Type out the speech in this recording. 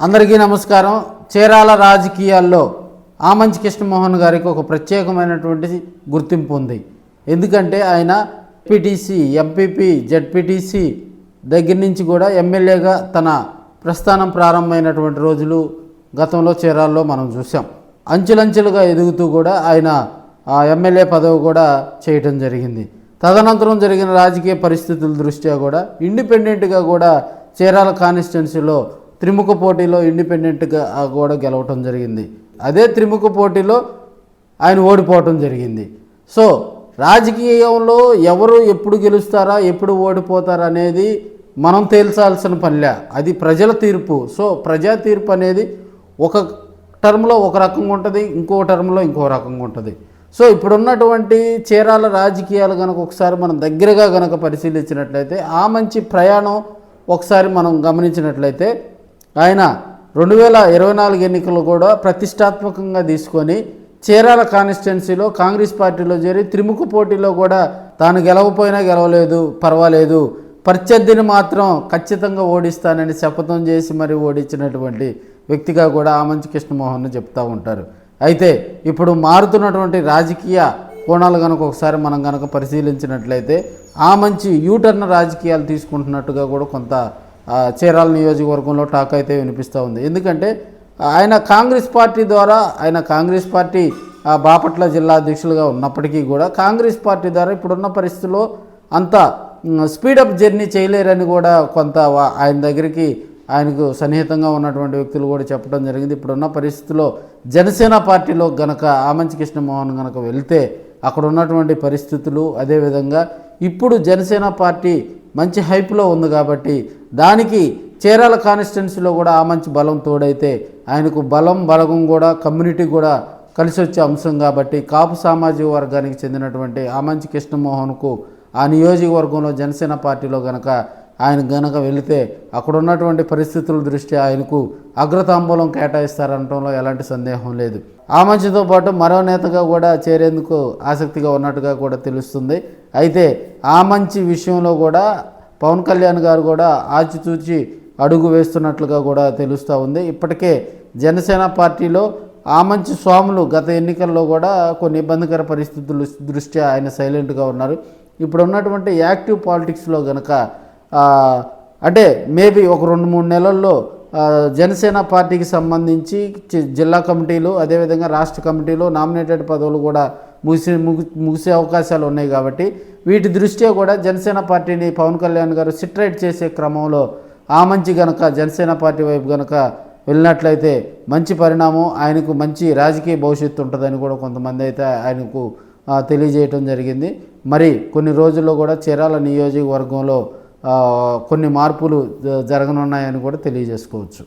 అందరికీ నమస్కారం. చీరాల రాజకీయాల్లో ఆమంచి కృష్ణమోహన్ గారికి ఒక ప్రత్యేకమైనటువంటి గుర్తింపు ఉంది. ఎందుకంటే ఆయన ఎంపీటీసీ, ఎంపీపీ, జెడ్పీటీసీ దగ్గర నుంచి కూడా ఎమ్మెల్యేగా తన ప్రస్థానం ప్రారంభమైనటువంటి రోజులు గతంలో చీరాల్లో మనం చూసాం. అంచెలంచెలుగా ఎదుగుతూ కూడా ఆయన ఎమ్మెల్యే పదవి కూడా చేయటం జరిగింది. తదనంతరం జరిగిన రాజకీయ పరిస్థితుల దృష్ట్యా కూడా ఇండిపెండెంట్గా కూడా చీరాల కాన్స్టిట్యున్సీలో త్రిముఖ పోటీలో ఇండిపెండెంట్గా కూడా గెలవటం జరిగింది. అదే త్రిముఖ పోటీలో ఆయన ఓడిపోవటం జరిగింది. సో రాజకీయంలో ఎవరు ఎప్పుడు గెలుస్తారా, ఎప్పుడు ఓడిపోతారా అనేది మనం తేల్చాల్సిన పనిలే, అది ప్రజల తీర్పు. సో ప్రజా తీర్పు అనేది ఒక టర్మ్లో ఒక రకంగా ఉంటుంది, ఇంకో టర్మ్లో ఇంకో రకంగా ఉంటుంది. సో ఇప్పుడున్నటువంటి చీరాల రాజకీయాలు కనుక ఒకసారి మనం దగ్గరగా కనుక పరిశీలించినట్లయితే, ఆ మంచి ప్రయాణం ఒకసారి మనం గమనించినట్లయితే, ఆయన 2024 ఎన్నికలు కూడా ప్రతిష్టాత్మకంగా తీసుకొని చీరాల కాన్స్టిట్యున్సీలో కాంగ్రెస్ పార్టీలో చేరి త్రిముఖ పోటీలో కూడా తాను గెలవపోయినా గెలవలేదు, పర్వాలేదు, ప్రత్యర్థిని మాత్రం ఖచ్చితంగా ఓడిస్తానని శపథం చేసి మరి ఓడించినటువంటి వ్యక్తిగా కూడా ఆమంచి కృష్ణమోహన్ చెప్తూ ఉంటారు. అయితే ఇప్పుడు మారుతున్నటువంటి రాజకీయ కోణాలు కనుక ఒకసారి మనం కనుక పరిశీలించినట్లయితే ఆమంచి యూటర్న్ రాజకీయాలు తీసుకుంటున్నట్టుగా కూడా కొంత చీరాల నియోజకవర్గంలో టాక్ అయితే వినిపిస్తూ ఉంది. ఎందుకంటే ఆయన కాంగ్రెస్ పార్టీ ద్వారా, ఆయన కాంగ్రెస్ పార్టీ బాపట్ల జిల్లా అధ్యక్షులుగా ఉన్నప్పటికీ కూడా కాంగ్రెస్ పార్టీ ద్వారా ఇప్పుడున్న పరిస్థితుల్లో అంత స్పీడప్ జర్నీ చేయలేరని కూడా కొంత ఆయన దగ్గరికి ఆయనకు సన్నిహితంగా ఉన్నటువంటి వ్యక్తులు కూడా చెప్పడం జరిగింది. ఇప్పుడున్న పరిస్థితుల్లో జనసేన పార్టీలో గనక ఆమంచి కృష్ణమోహన్ గనక వెళ్తే అక్కడ ఉన్నటువంటి పరిస్థితులు, అదేవిధంగా ఇప్పుడు జనసేన పార్టీ మంచి హైప్లో ఉంది కాబట్టి దానికి చీరాల కాన్స్టిట్యున్సీలో కూడా ఆమంచి బలం తోడైతే ఆయనకు బలగం కూడా కమ్యూనిటీ కూడా కలిసి వచ్చే అంశం కాబట్టి కాపు సామాజిక వర్గానికి చెందినటువంటి ఆమంచి కృష్ణమోహన్కు ఆ నియోజకవర్గంలో జనసేన పార్టీలో గనక ఆయన గనక వెళితే అక్కడ ఉన్నటువంటి పరిస్థితుల దృష్ట్యా ఆయనకు అగ్రతాంబూలం కేటాయిస్తారనటంలో ఎలాంటి సందేహం లేదు. ఆమంచితో పాటు మరో నేతగా కూడా చేరేందుకు ఆసక్తిగా ఉన్నట్టుగా కూడా తెలుస్తుంది. అయితే ఆమంచి విషయంలో కూడా పవన్ కళ్యాణ్ గారు కూడా ఆచితూచి అడుగు వేస్తున్నట్లుగా కూడా తెలుస్తూ ఉంది. ఇప్పటికే జనసేన పార్టీలో ఆమంచి స్వాములు గత ఎన్నికల్లో కూడా కొన్ని ఇబ్బందికర పరిస్థితుల దృష్ట్యా ఆయన సైలెంట్గా ఉన్నారు. ఇప్పుడు ఉన్నటువంటి యాక్టివ్ పాలిటిక్స్లో కనుక అంటే మేబీ ఒక 2-3 నెలల్లో జనసేన పార్టీకి సంబంధించి జిల్లా కమిటీలు, అదేవిధంగా రాష్ట్ర కమిటీలు, నామినేటెడ్ పదవులు కూడా ముగిసే అవకాశాలు ఉన్నాయి. కాబట్టి వీటి దృష్ట్యా కూడా జనసేన పార్టీని పవన్ కళ్యాణ్ గారు సిట్రైట్ చేసే క్రమంలో ఆమంచి గనక జనసేన పార్టీ వైపు గనక వెళ్ళినట్లయితే మంచి పరిణామం, ఆయనకు మంచి రాజకీయ భవిష్యత్తు ఉంటుందని కూడా కొంతమంది అయితే ఆయనకు తెలియజేయటం జరిగింది. మరి కొన్ని రోజుల్లో కూడా చీరాల నియోజకవర్గంలో కొన్ని మార్పులు జరగనున్నాయని కూడా తెలియజేసుకోవచ్చు.